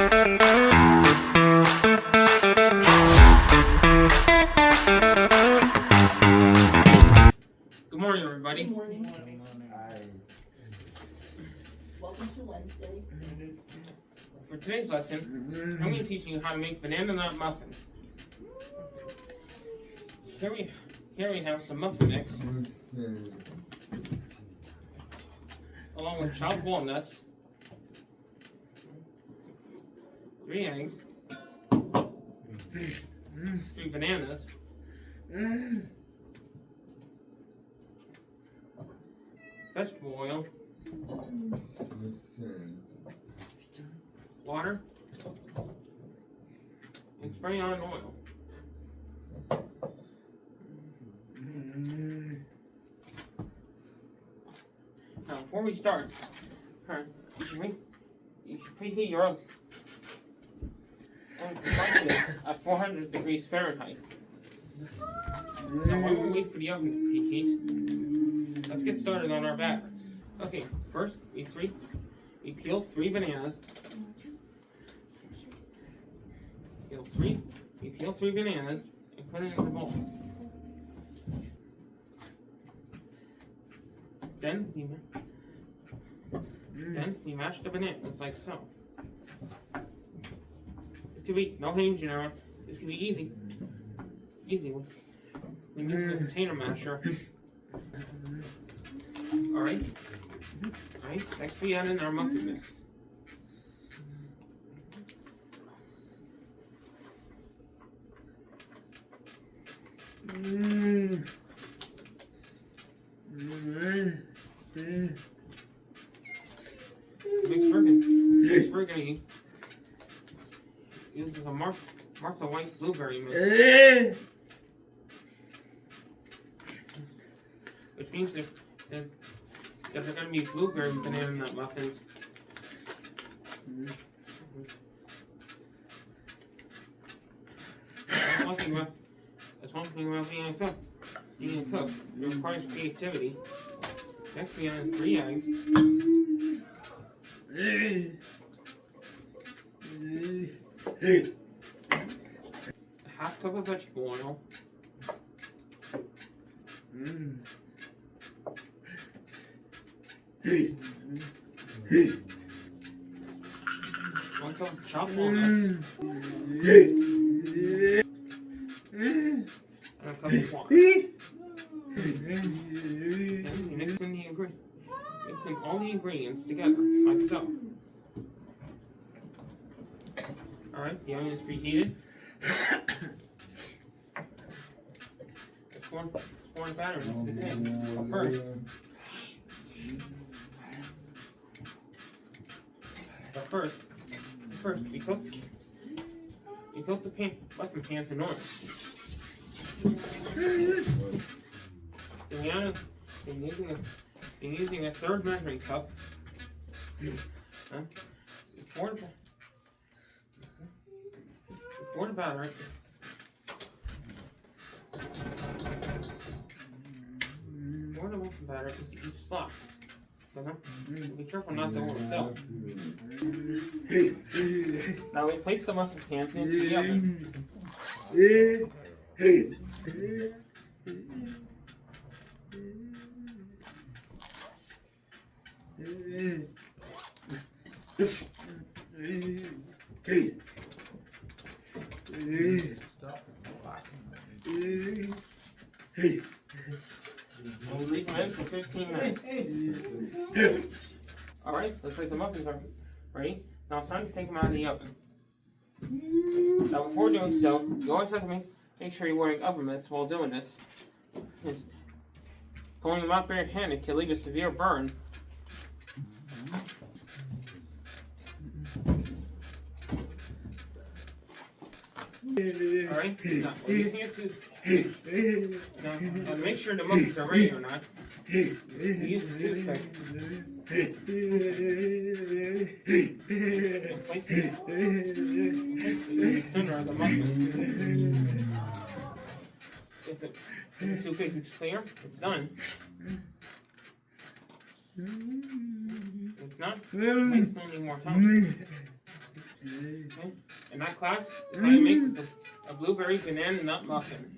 Good morning, everybody. Good morning. Welcome to Wednesday. For today's lesson, I'm going to teach you how to make banana nut muffins. Here we have some muffin mix, along with chopped walnuts, 3 eggs, 3 bananas, vegetable oil, water, and spray on oil. Now, before we start, you should preheat your oven at 400 degrees Fahrenheit. Now, while we wait for the oven to preheat, let's get started on our batter. Okay, first we peel 3 bananas. We peel 3 bananas and put it in the bowl. Then we mash the bananas like so. This can be no hinge, you know. This can be easy. When using a container masher. Alright. Next we add in our muffin mix. Mix we're gonna use is a Martha White blueberry mix, which means that they're gonna be blueberry banana nut muffins. That's one thing about being a cook. Being a cook, it requires creativity. Next, we add 3 eggs. A half cup of vegetable oil. 1 cup of chopped walnuts. And a cup of water. Then we mix in all the ingredients together, like so. Alright, the onion is preheated. Let's pour the batter into the tin. But first, we cook the muffin pans in oil. Using a 3rd measuring cup, pour the batter. Pour the muffin batter into each slot. So be careful not to overfill. Now we place the muffin pans into the oven. We'll leave them in for 15 minutes. Alright, looks like the muffins are ready. Now it's time to take them out of the oven. Now before doing so, you always have to make sure you're wearing oven mitts while doing this. Pulling them out barehanded can leave a severe burn. Alright, now we're using it to now make sure the muffins are ready or not. You use the toothpick and place it in the center of the muffin. If the toothpick is clear, it's done. If it's not, place it only more time. Okay? In that class, is how you make a blueberry banana nut muffin.